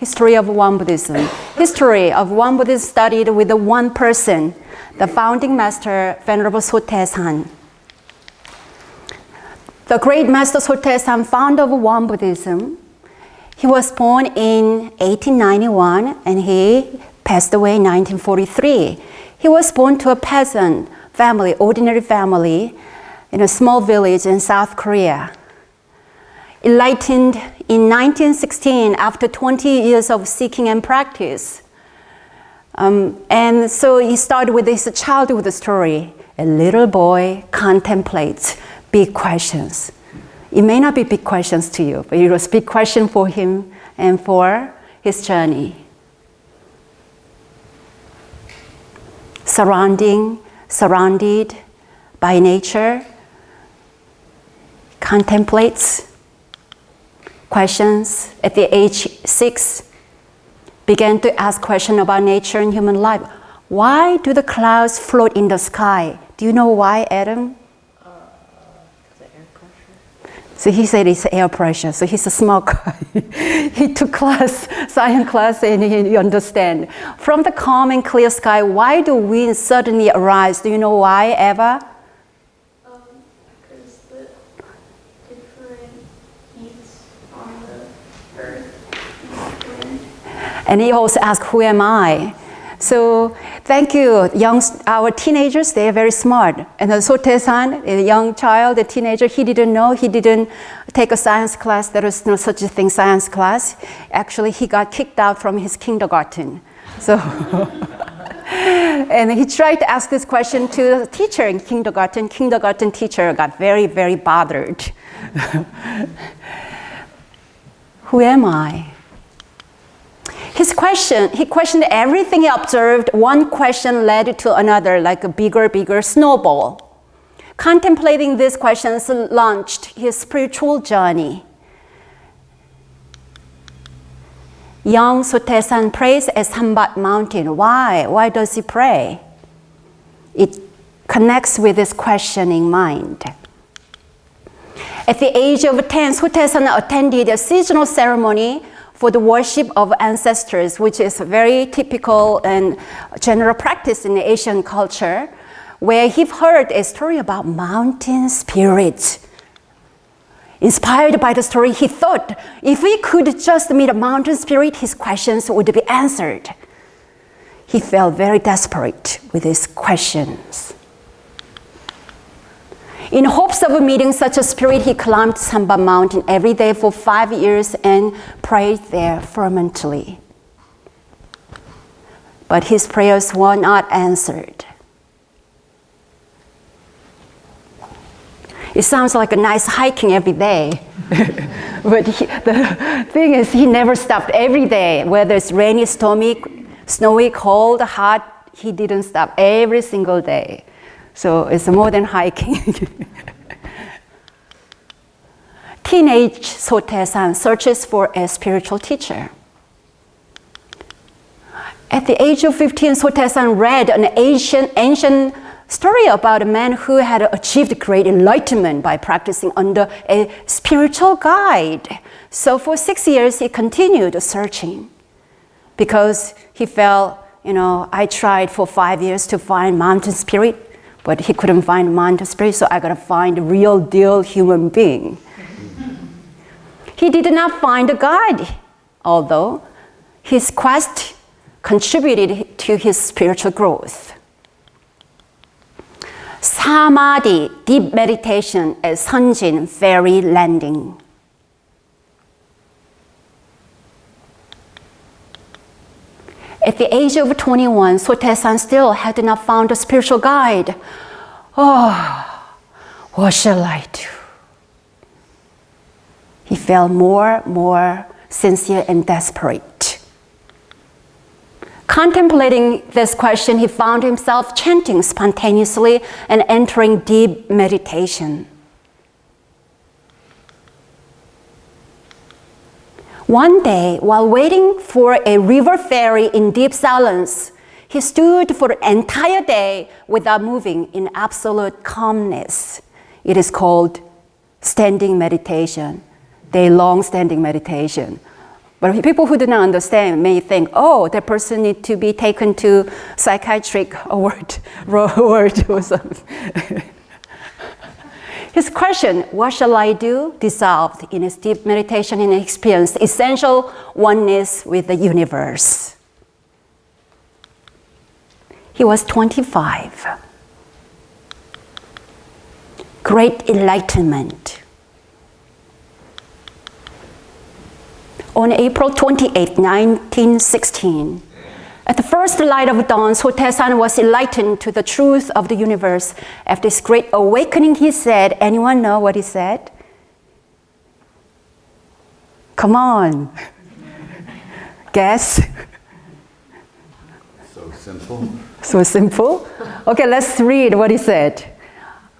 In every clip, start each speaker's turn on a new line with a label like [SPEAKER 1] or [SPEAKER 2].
[SPEAKER 1] History of Won Buddhism. History of Won Buddhism studied with the one person, the founding master, Venerable Sotaesan. The great master Sotaesan, founder of Won Buddhism, he was born in 1891 and he passed away in 1943. He was born to a peasant family, ordinary family, in a small village in South Korea. Enlightened in 1916 after 20 years of seeking and practice. And so he started with this childhood story. A little boy contemplates big questions. It may not be big questions to you, but it was a big question for him and for his journey. Surrounded by nature, contemplates questions. At the age 6, began to ask questions about nature and human life. Why do the clouds float in the sky? Do you know why, Adam?
[SPEAKER 2] The air pressure.
[SPEAKER 1] So he said it's air pressure. So he's a smart guy. He took science class, and he understand. From the calm and clear sky, why do winds suddenly arise? Do you know why, Eva?
[SPEAKER 2] Because the different heats on the earth and wind.
[SPEAKER 1] And he also asked, who am I? So thank you, our teenagers, they're very smart. And the Sotaesan, a young child, a teenager, he didn't take a science class. There was no such a thing, science class. Actually, he got kicked out from his kindergarten. So, and he tried to ask this question to the teacher in kindergarten. Kindergarten teacher got very, very bothered. Who am I? He questioned everything he observed. One question led to another, like a bigger snowball. Contemplating these questions launched his spiritual journey. Young Sotaesan prays at Sambat mountain. Why? Why does he pray? It connects with his questioning mind. At the age of 10, Sotaesan attended a seasonal ceremony for the worship of ancestors, which is a very typical and general practice in the Asian culture, where he heard a story about mountain spirits. Inspired by the story, he thought if he could just meet a mountain spirit, his questions would be answered. He felt very desperate with his questions. In hopes of meeting such a spirit, he climbed Samba Mountain every day for 5 years and prayed there fervently. But his prayers were not answered. It sounds like a nice hiking every day. But the thing is, he never stopped every day. Whether it's rainy, stormy, snowy, cold, hot, he didn't stop every single day. So it's more than hiking. Teenage Sotaesan searches for a spiritual teacher. At the age of 15, Sotaesan read an ancient story about a man who had achieved great enlightenment by practicing under a spiritual guide. So for 6 years, he continued searching because he felt, I tried for 5 years to find mountain spirit, but he couldn't find mountain spirit, so I gotta find a real deal human being. He did not find a guide, although his quest contributed to his spiritual growth. Samadhi, deep meditation at Sunjin ferry landing. At the age of 21, Sotaesan still had not found a spiritual guide. Oh, what shall I do? He felt more sincere and desperate. Contemplating this question, he found himself chanting spontaneously and entering deep meditation. One day, while waiting for a river ferry in deep silence, he stood for the entire day without moving in absolute calmness. It is called standing meditation, day-long standing meditation. But people who do not understand may think, oh, that person needs to be taken to psychiatric ward or something. His question, what shall I do? Dissolved in his deep meditation and experienced essential oneness with the universe. He was 25. Great enlightenment. On April 28, 1916, at the first light of dawn, Sotaesan was enlightened to the truth of the universe. After this great awakening, he said, anyone know what he said? Come on. Guess.
[SPEAKER 3] So simple.
[SPEAKER 1] So simple? Okay, let's read what he said.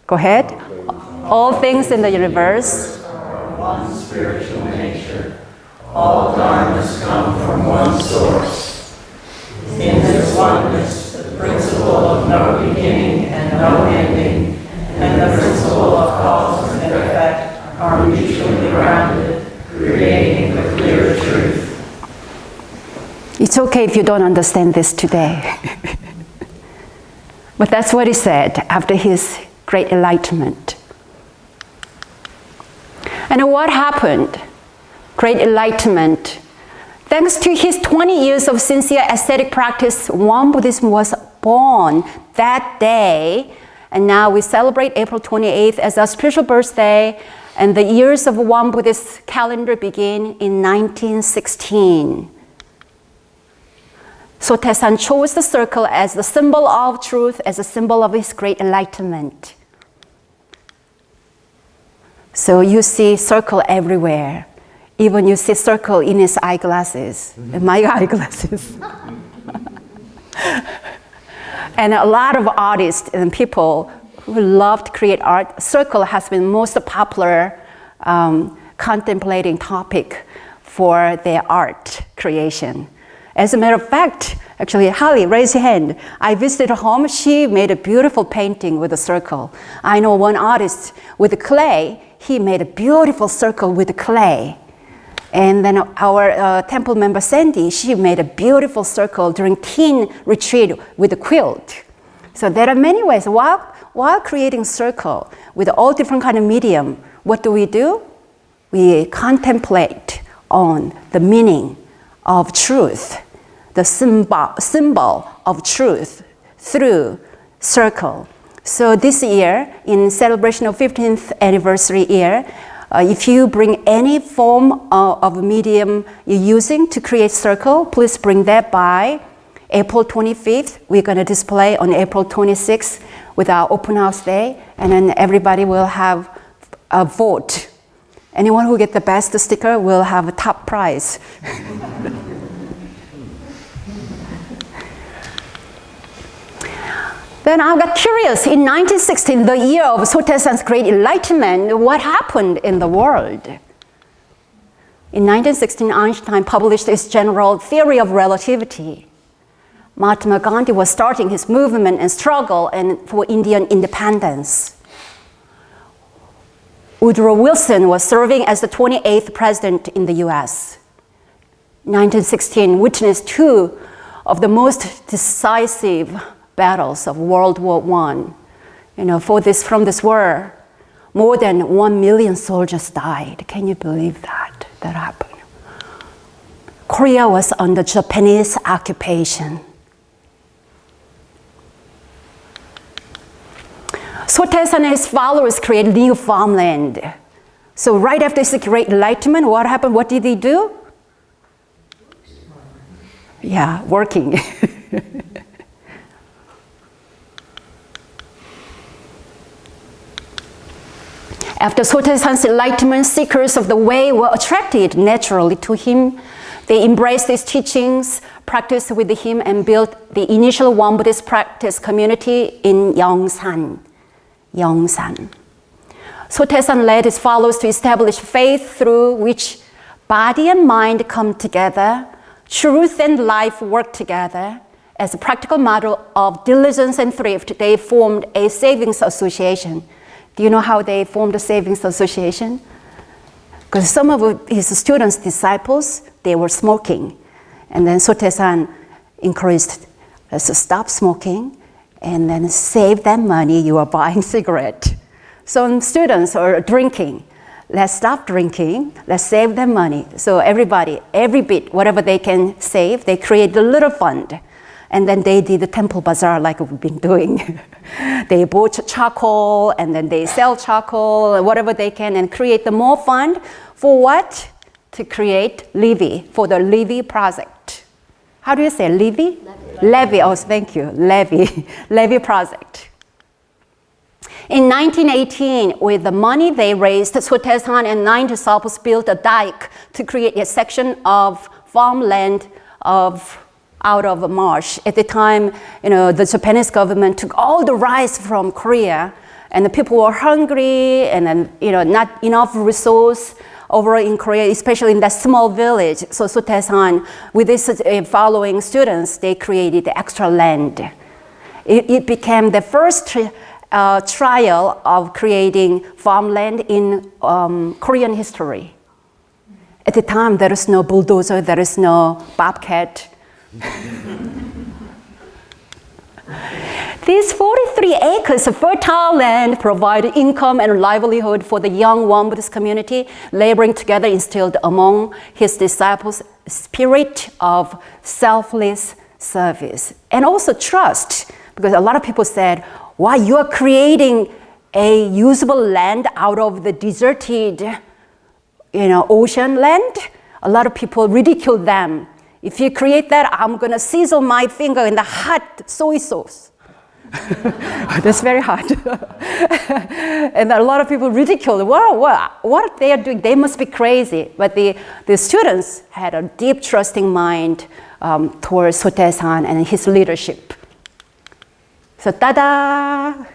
[SPEAKER 1] Go ahead. All things in the universe
[SPEAKER 3] are one spiritual nature. All dharmas come from one source. In this oneness, the principle of no beginning and no ending, and the principle of cause and effect are mutually grounded, creating the clear truth.
[SPEAKER 1] It's okay if you don't understand this today. But that's what he said after his great enlightenment. And what happened? Great enlightenment. Thanks to his 20 years of sincere ascetic practice, Won Buddhism was born that day. And now we celebrate April 28th as our spiritual birthday. And the years of Won Buddhist calendar begin in 1916. Sotaesan chose the circle as the symbol of truth, as a symbol of his great enlightenment. So you see circle everywhere. Even you see circle in his eyeglasses, in my eyeglasses. And a lot of artists and people who love to create art, circle has been most popular contemplating topic for their art creation. As a matter of fact, actually, Holly, raise your hand. I visited her home. She made a beautiful painting with a circle. I know one artist with clay. He made a beautiful circle with clay. And then our temple member, Sandy, she made a beautiful circle during teen retreat with a quilt. So there are many ways. While creating circle with all different kind of medium, what do? We contemplate on the meaning of truth, the symbol of truth through circle. So this year, in celebration of 15th anniversary year, if you bring any form of medium you're using to create circle, please bring that by April 25th. We're going to display on April 26th with our open house day, and then everybody will have a vote. Anyone who gets the best sticker will have a top prize. Then I got curious. In 1916, the year of Sotaesan's great enlightenment, what happened in the world? In 1916, Einstein published his general theory of relativity. Mahatma Gandhi was starting his movement and struggle for Indian independence. Woodrow Wilson was serving as the 28th president in the US. 1916 witnessed two of the most decisive battles of World War I. From this war, more than 1 million soldiers died. Can you believe that? That happened. Korea was under Japanese occupation. Sotaesan and his followers created new farmland. So right after this great enlightenment, what happened? What did they do? Yeah, working. After Sotaesan's enlightenment, seekers of the way were attracted naturally to him. They embraced his teachings, practiced with him, and built the initial Won Buddhist practice community in Yongsan. Sotaesan led his followers to establish faith through which body and mind come together, truth and life work together. As a practical model of diligence and thrift, they formed a savings association. Do you know how they formed a savings association? Because some of his students, disciples, they were smoking. And then Sotaesan encouraged us to stop smoking and then save that money you are buying cigarette. Some students are drinking. Let's stop drinking, let's save that money. So everybody, every bit, whatever they can save, they create a little fund. And then they did the temple bazaar like we've been doing. They bought charcoal and then they sell charcoal, whatever they can, and create the more fund for what? To create levy, for the levy project. How do you say levy? Levy, oh thank you, levy, levy project. In 1918, with the money they raised, Sotaesan and 9 disciples built a dike to create a section of farmland out of a marsh. At the time, the Japanese government took all the rice from Korea, and the people were hungry, and then not enough resource over in Korea, especially in that small village. So Sotaesan, with his following students, they created extra land. It became the first trial of creating farmland in Korean history. At the time, there is no bulldozer, there is no bobcat. These 43 acres of fertile land provided income and livelihood for the young Won Buddhist community. Laboring together instilled among his disciples a spirit of selfless service and also trust, because a lot of people said, why you are creating a usable land out of the deserted, ocean land? A lot of people ridicule them. If you create that, I'm gonna sizzle my finger in the hot soy sauce. That's very hot. And a lot of people ridicule, what they are doing, they must be crazy. But the students had a deep trusting mind towards Sotaesan and his leadership. So ta-da!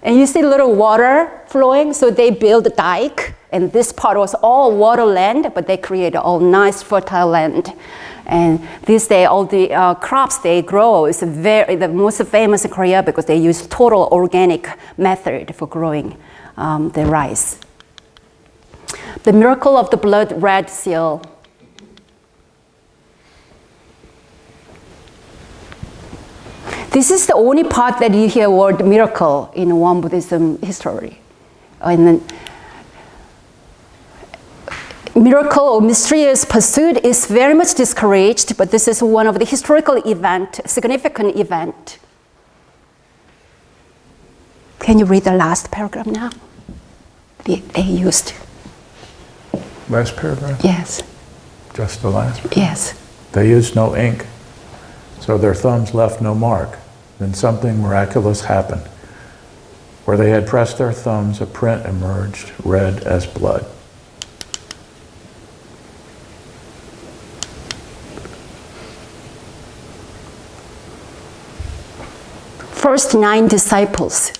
[SPEAKER 1] And you see little water flowing, so they built a dike, and this part was all water land, but they created all nice fertile land. And this day, all the crops they grow is the most famous in Korea because they use total organic method for growing the rice. The miracle of the blood red seal. This is the only part that you hear word miracle in Won Buddhism history. And then miracle or mysterious pursuit is very much discouraged, but this is one of the historical significant event. Can you read the last paragraph now? They used.
[SPEAKER 4] Last paragraph?
[SPEAKER 1] Yes.
[SPEAKER 4] Just the last paragraph?
[SPEAKER 1] Yes.
[SPEAKER 4] They used no ink, so their thumbs left no mark. Then something miraculous happened. Where they had pressed their thumbs, a print emerged, red as blood.
[SPEAKER 1] First 9 disciples.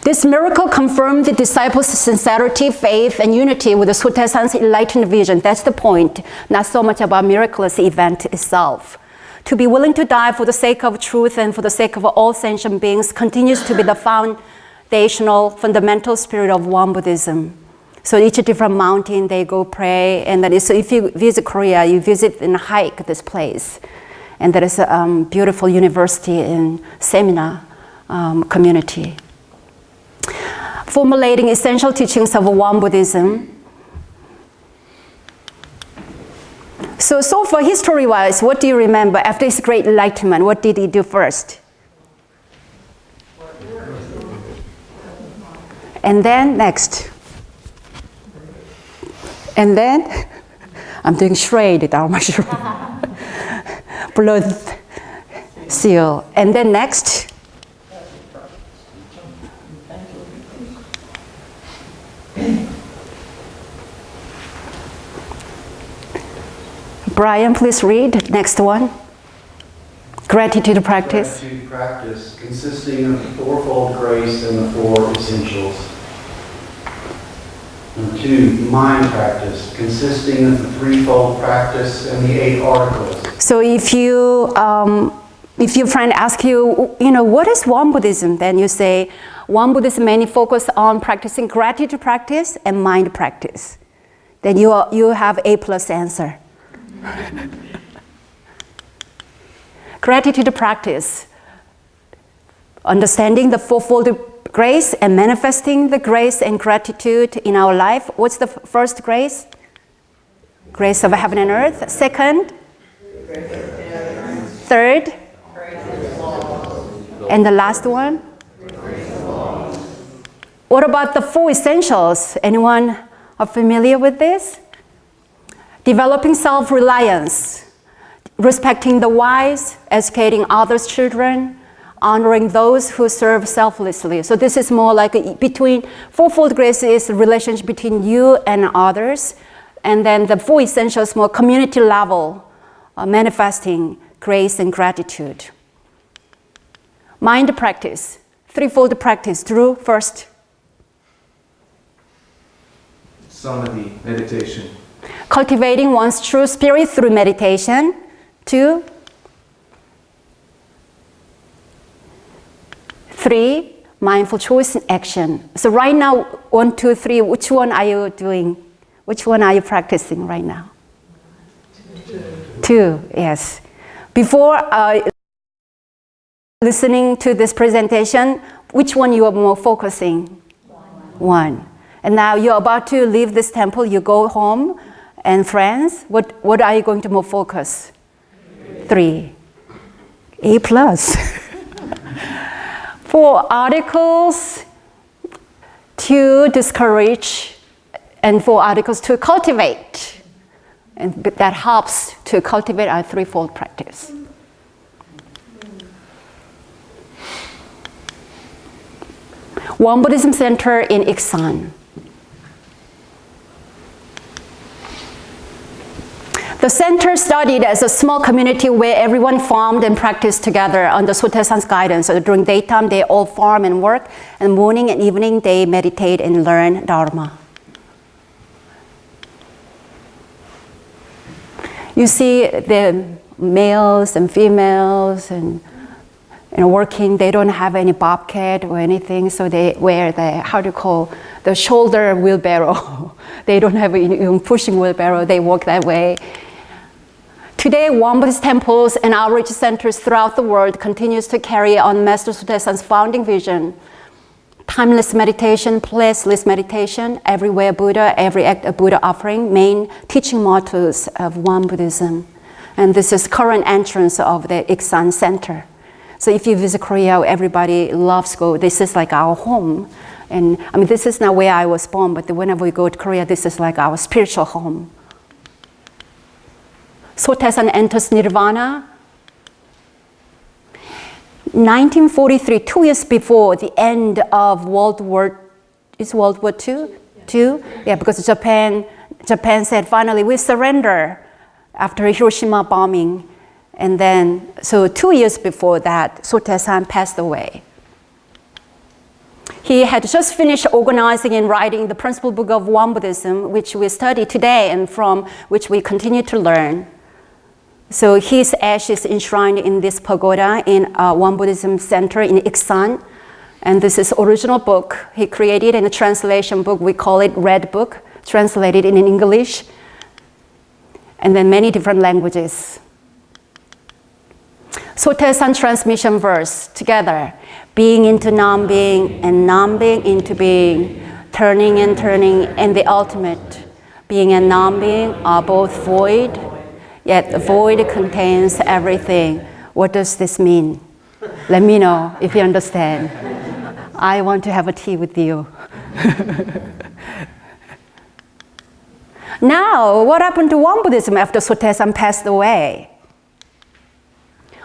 [SPEAKER 1] This miracle confirmed the disciples' sincerity, faith, and unity with the Sotaesan's enlightened vision. That's the point, not so much about miraculous event itself. To be willing to die for the sake of truth and for the sake of all sentient beings continues to be the foundational, fundamental spirit of Won Buddhism. So each different mountain, they go pray, and then so if you visit Korea, you visit and hike this place. And there is a beautiful university and seminar community. Formulating essential teachings of Won Buddhism. So far, history-wise, what do you remember after his great enlightenment? What did he do first? And then next. And then, I'm doing shred, blood seal. And then next. Brian, please read. Next one. Gratitude practice.
[SPEAKER 5] Gratitude practice consisting of the fourfold grace and the 4 essentials. Number 2, mind practice consisting of the threefold practice and the 8 articles.
[SPEAKER 1] So if your friend asks you, what is Won Buddhism? Then you say, Won Buddhism mainly focus on practicing gratitude practice and mind practice. Then you have A+ answer. Gratitude practice, understanding the fourfold grace and manifesting the grace and gratitude in our life. What's the first grace? Grace of heaven and earth. Second? Third? And the last one? What about the 4 essentials? Anyone are familiar with this? Developing self-reliance, respecting the wise, educating others' children, honoring those who serve selflessly. So this is more like between fourfold grace is the relationship between you and others, and then the 4 essentials more community level, manifesting grace and gratitude. Mind practice, threefold practice. Drew, first.
[SPEAKER 6] Samadhi, meditation.
[SPEAKER 1] Cultivating one's true spirit through meditation. 2. 3, mindful choice and action. So right now, 1, 2, 3, which one are you doing? Which one are you practicing right now? 2, yes. Before listening to this presentation, which one you are more focusing? 1. And now you're about to leave this temple, you go home, and friends, what are you going to more focus? 3. A+. 4 articles to discourage, and 4 articles to cultivate. And that helps to cultivate our threefold practice. Won Buddhism Center in Iksan. The center started as a small community where everyone farmed and practiced together under Sotaesan's guidance. So during daytime, they all farm and work, and morning and evening, they meditate and learn Dharma. You see the males and females and working, they don't have any bobcat or anything, so they wear the shoulder wheelbarrow. They don't have even pushing wheelbarrow, they walk that way. Today, Won Buddhist temples and outreach centers throughout the world continues to carry on Master Sotaesan's founding vision. Timeless meditation, placeless meditation, everywhere Buddha, every act a Buddha offering, main teaching mottos of Won Buddhism. And this is current entrance of the Iksan Center. So if you visit Korea, everybody loves go. This is like our home. And I mean, this is not where I was born, but whenever we go to Korea, this is like our spiritual home. Sotaesan enters Nirvana. 1943, 2 years before the end of World War II? Yeah, because Japan said, finally, we surrender after Hiroshima bombing. And then, so 2 years before that, Sotaesan passed away. He had just finished organizing and writing the principal book of Won Buddhism, which we study today and from which we continue to learn. So his ashes enshrined in this pagoda in Won Buddhism Center in Iksan. And this is original book he created in a translation book. We call it Red Book, translated in English, and then many different languages. Sotaesan transmission verse together. Being into non-being and non-being into being, turning and the ultimate. Being and non-being are both void, yet the void contains everything. What does this mean? Let me know if you understand. I want to have a tea with you. Now, what happened to Won Buddhism after Sotaesan passed away?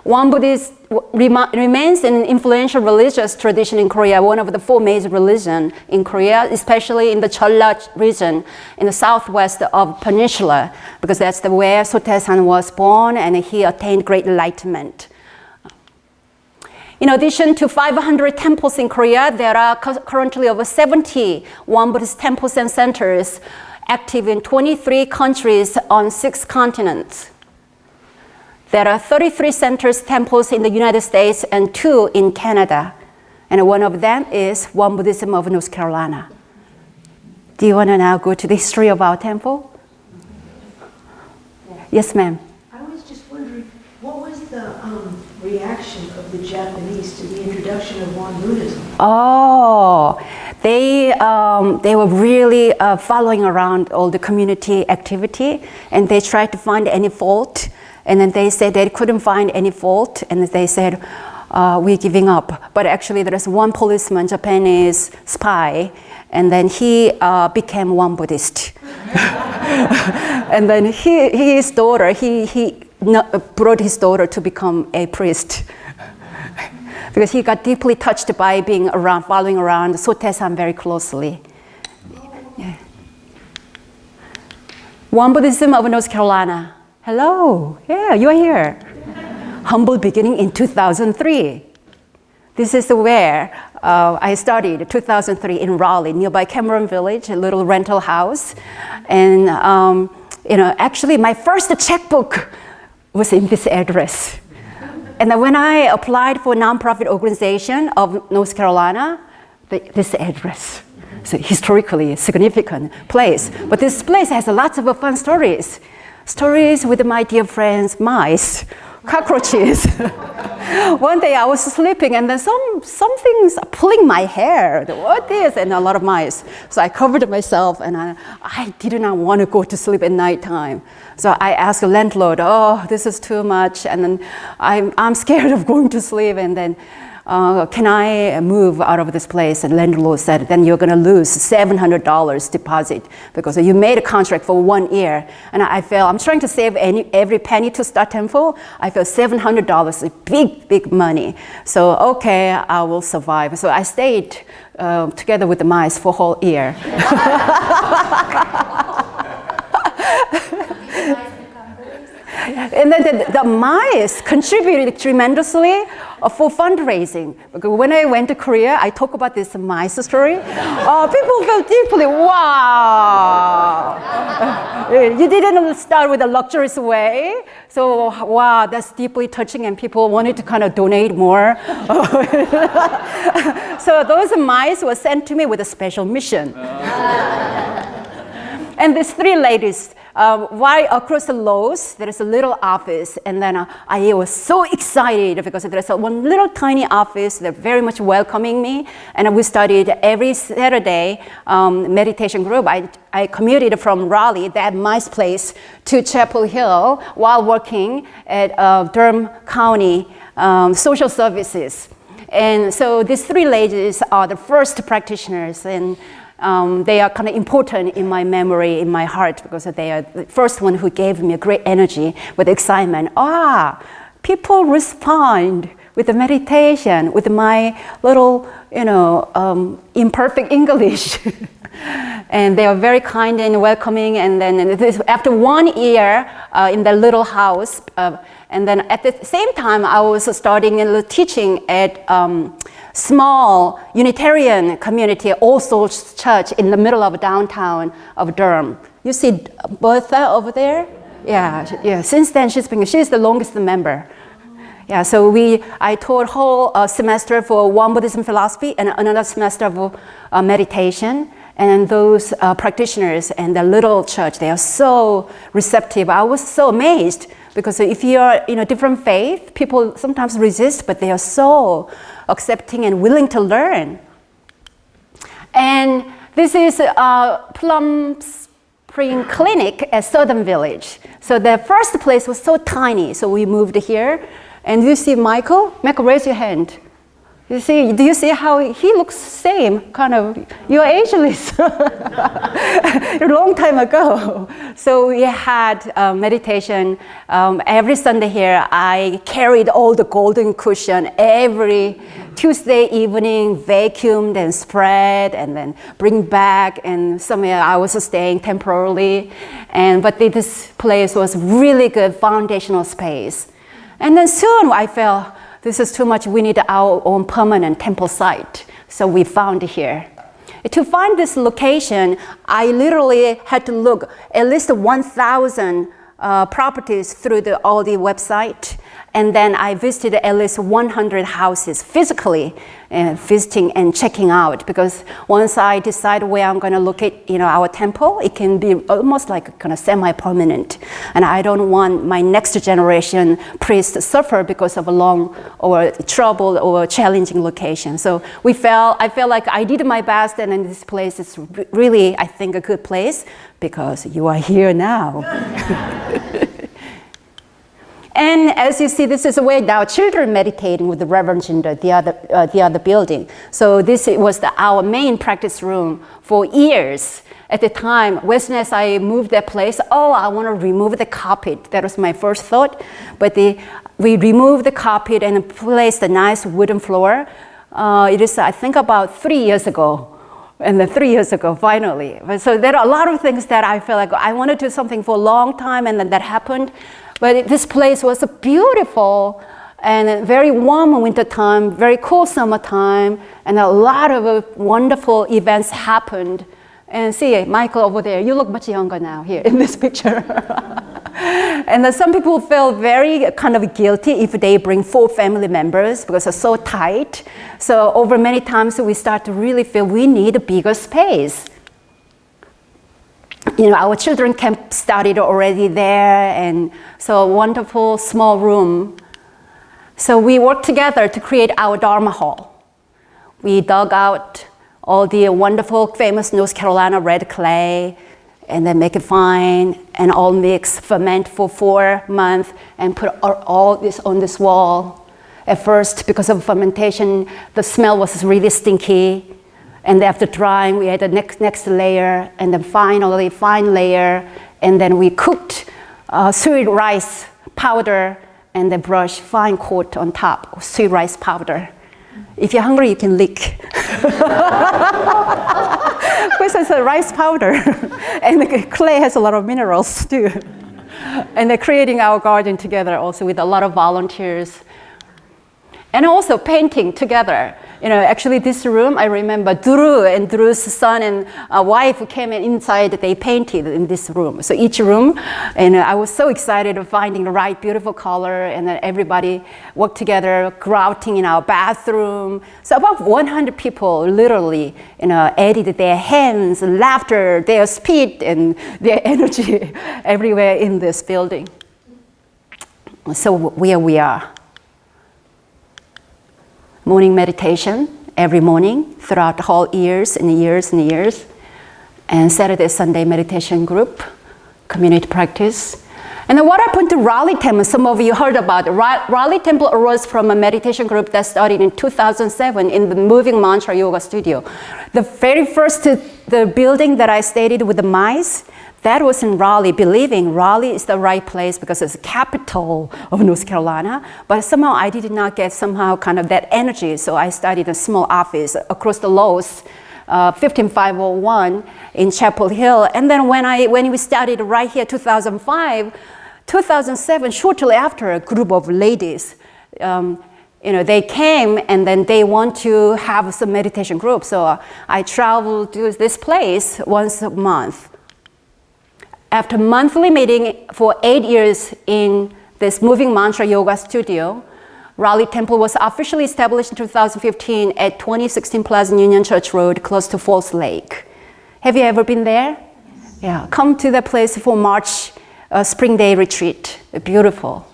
[SPEAKER 1] Won Buddhism remains an influential religious tradition in Korea, one of the 4 major religions in Korea, especially in the Jeolla region, in the southwest of Peninsula, because that's where Sotaesan was born and he attained great enlightenment. In addition to 500 temples in Korea, there are currently over 70 Won Buddhist temples and centers active in 23 countries on 6 continents. There are 33 centers, temples in the United States and 2 in Canada. And one of them is One Buddhism of North Carolina. Do you want to now go to the history of our temple? Yes, ma'am.
[SPEAKER 7] I was just wondering, what was the reaction of the Japanese to the introduction of Won Buddhism?
[SPEAKER 1] Oh, they were really following around all the community activity, and they tried to find any fault, and then they said they couldn't find any fault, and they said, we're giving up. But actually there's one policeman, Japanese spy, and then he became one Buddhist. And then his daughter, he brought his daughter to become a priest. Because he got deeply touched by being around, following around Sotaesan very closely. Yeah. One Buddhism of North Carolina. Hello, yeah, you are here. Humble beginning in 2003. This is where I started, 2003 in Raleigh, nearby Cameron Village, a little rental house. And actually my first checkbook was in this address. And then when I applied for a nonprofit organization of North Carolina, this address. It's a historically significant place. But this place has lots of fun stories. Stories with my dear friends, mice, cockroaches. One day I was sleeping and then something's pulling my hair. What is? And a lot of mice. So I covered myself and I did not want to go to sleep at nighttime. So I asked the landlord, oh, this is too much. And then I'm scared of going to sleep. And then can I move out of this place? And landlord said, then you're going to lose $700 deposit because you made a contract for 1 year. And I felt, I'm trying to save every penny to start temple. I felt $700 is big money. So, okay, I will survive. So I stayed together with the mice for a whole year. And then the mice contributed tremendously for fundraising. Because when I went to Korea, I talk about this mice story. People felt deeply, wow. You didn't start with a luxurious way. So, wow, that's deeply touching and people wanted to kind of donate more. So those mice were sent to me with a special mission. And these three ladies, right across the Lowe's, there is a little office. And then I was so excited because there's one little tiny office. They're very much welcoming me. And we studied every Saturday meditation group. I commuted from Raleigh, that mice place, to Chapel Hill while working at Durham County Social Services. And so these three ladies are the first practitioners. And they are kind of important in my memory, in my heart, because they are the first one who gave me a great energy with excitement. People respond with the meditation, with my little, imperfect English. And they are very kind and welcoming. And then after 1 year in the little house, and then at the same time, I was starting teaching at small Unitarian community, All Souls Church in the middle of downtown of Durham. You see Bertha over there? Yeah. Since then, she's the longest member. Yeah, so I taught whole semester for One Buddhism philosophy and another semester of meditation. And those practitioners and the little church, they are so receptive. I was so amazed because if you are in a different faith, people sometimes resist, but they are so accepting and willing to learn. And this is Plum Spring Clinic at Southern Village. So the first place was so tiny, so we moved here. And you see Michael? Michael, raise your hand. Do you see how he looks same, kind of, you're ageless, a long time ago. So we had meditation every Sunday here. I carried all the golden cushion every Tuesday evening, vacuumed and spread and then bring back, and somewhere I was staying temporarily. But this place was really good foundational space. And then soon I felt, this is too much, we need our own permanent temple site. So we found it here. To find this location, I literally had to look at least 1,000 properties through all the website. And then I visited at least 100 houses physically and visiting and checking out, because once I decide where I'm going to locate, our temple, it can be almost like kind of semi-permanent. And I don't want my next generation priests to suffer because of a long or troubled or challenging location. So I felt like I did my best, and in this place is really, I think, a good place because you are here now. And as you see, this is where now children meditating with the Reverend Jinder, the other building. So this was our main practice room for years. At the time, as I moved that place, I want to remove the carpet. That was my first thought. But we removed the carpet and placed a nice wooden floor. It is, I think, about 3 years ago. And then 3 years ago, finally. So there are a lot of things that I feel like I wanted to do something for a long time, and then that happened. But this place was beautiful and very warm winter time, very cool summertime, and a lot of wonderful events happened. And see, Michael over there, you look much younger now here in this picture. And then some people feel very kind of guilty if they bring 4 family members because they're so tight. So over many times we start to really feel we need a bigger space. Our children camp started already there, and so a wonderful small room. So we worked together to create our Dharma hall. We dug out all the wonderful, famous North Carolina red clay, and then make it fine, and all mix, ferment for 4 months, and put all this on this wall. At first, because of fermentation, the smell was really stinky. And after drying, we had the next layer, and then finally fine layer, and then we cooked sweet rice powder, and then brush fine coat on top, sweet rice powder. If you're hungry, you can lick. Because it's a rice powder, and the clay has a lot of minerals too. And they're creating our garden together also with a lot of volunteers. And also painting together. Actually this room, I remember Drew and Drew's son and wife came inside, they painted in this room. So each room, and I was so excited of finding the right beautiful color, and then everybody worked together, grouting in our bathroom. So about 100 people literally, added their hands, laughter, their speed, and their energy everywhere in this building. So where we are. Morning meditation every morning throughout the whole years and years and years. And Saturday, Sunday meditation group, community practice. And then what happened to Raleigh Temple? Some of you heard about it. Raleigh Temple arose from a meditation group that started in 2007 in the Moving Mantra Yoga Studio. The very first the building that I stayed with the mice, that was in Raleigh, believing Raleigh is the right place because it's the capital of North Carolina. But somehow I did not get somehow kind of that energy. So I started a small office across the Lowe's, 15501 in Chapel Hill. And then when we started right here, 2005, 2007, shortly after, a group of ladies, they came and then they want to have some meditation group. So I traveled to this place once a month. After monthly meeting for 8 years in this Moving Mantra Yoga Studio, Raleigh Temple was officially established in 2015 at 2016 Pleasant Union Church Road, close to Falls Lake. Have you ever been there? Yes. Yeah, come to the place for March Spring Day retreat. Beautiful.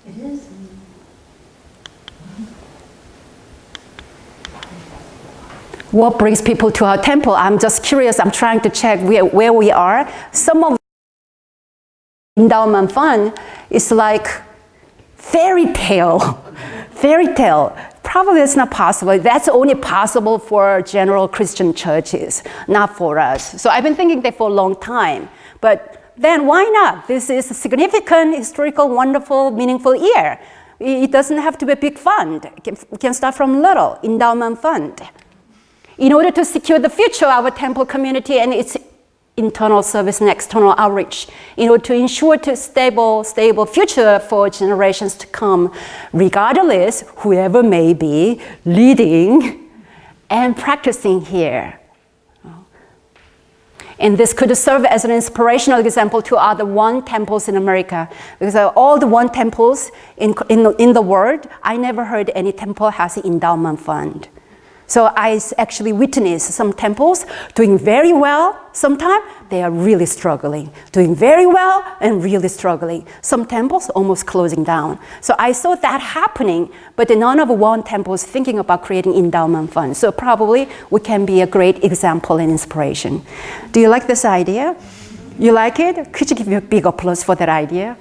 [SPEAKER 7] It is.
[SPEAKER 1] What brings people to our temple? I'm just curious. I'm trying to check where we are. Some of the endowment fund is like fairy tale. Fairy tale. Probably it's not possible. That's only possible for general Christian churches, not for us. So I've been thinking that for a long time. But then why not? This is a significant, historical, wonderful, meaningful year. It doesn't have to be a big fund. We can start from little, endowment fund. In order to secure the future of our temple community and its internal service and external outreach, in order to ensure a stable future for generations to come, regardless, whoever may be leading and practicing here. And this could serve as an inspirational example to other Won temples in America. Because all the Won temples in the world, I never heard any temple has an endowment fund. So I actually witnessed some temples doing very well. Sometimes they are really struggling. Doing very well and really struggling. Some temples almost closing down. So I saw that happening, but none of Won temples thinking about creating endowment funds. So probably we can be a great example and inspiration. Do you like this idea? You like it? Could you give me a big applause for that idea?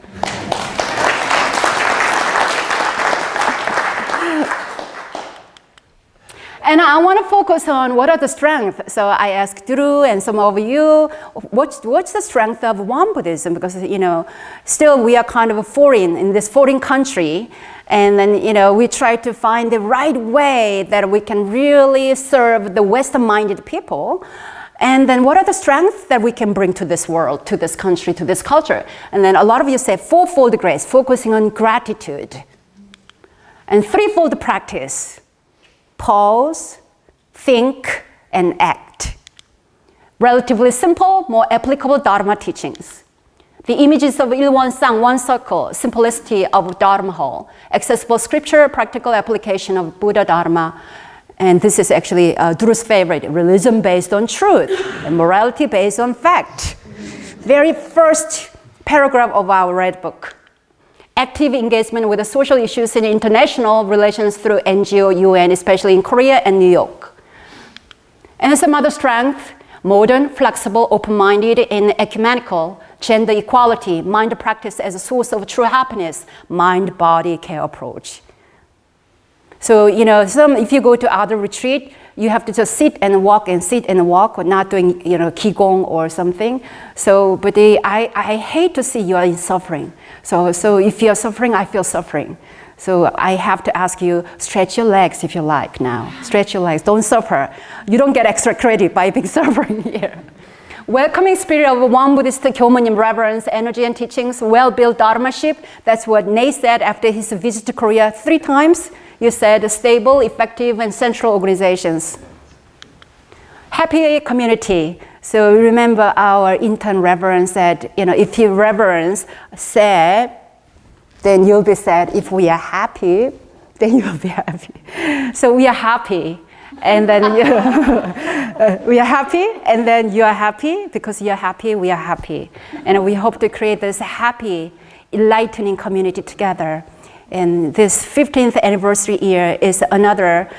[SPEAKER 1] And I want to focus on what are the strengths. So I asked Drew and some of you, what's the strength of Won Buddhism? Because, still we are kind of foreign in this foreign country. And then, we try to find the right way that we can really serve the Western-minded people. And then what are the strengths that we can bring to this world, to this country, to this culture? And then a lot of you say fourfold grace, focusing on gratitude. And threefold practice. Pause, think, and act. Relatively simple, more applicable Dharma teachings. The images of Il Sang, one circle, simplicity of Dharma whole, accessible scripture, practical application of Buddha Dharma. And this is actually Drew's favorite, religion based on truth and morality based on fact. Very first paragraph of our red book. Active engagement with the social issues in international relations through NGO, UN, especially in Korea and New York. And some other strength, modern, flexible, open-minded, and ecumenical, gender equality, mind practice as a source of true happiness, mind-body care approach. So, if you go to other retreat, you have to just sit and walk, or not doing, qigong or something. So, but I hate to see you are in suffering. So if you're suffering, I feel suffering. So I have to ask you, stretch your legs if you like now. Stretch your legs, don't suffer. You don't get extra credit by being suffering here. Welcoming spirit of Won Buddhist Kyomunim reverence, energy and teachings, well-built Dharma-ship. That's what Nay said after his visit to Korea 3 times. You said stable, effective, and central organizations. Happy community. So remember our intern reverence said, if you reverence sad, then you'll be sad. If we are happy, then you'll be happy. So we are happy. And then we are happy, and then you are happy. Because you are happy, we are happy. And we hope to create this happy, enlightening community together. And this 15th anniversary year is another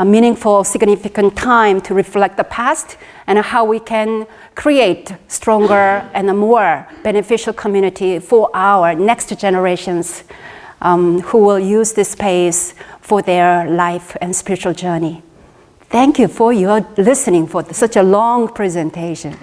[SPEAKER 1] meaningful, significant time to reflect the past and how we can create stronger and a more beneficial community for our next generations who will use this space for their life and spiritual journey. Thank you for your listening for such a long presentation.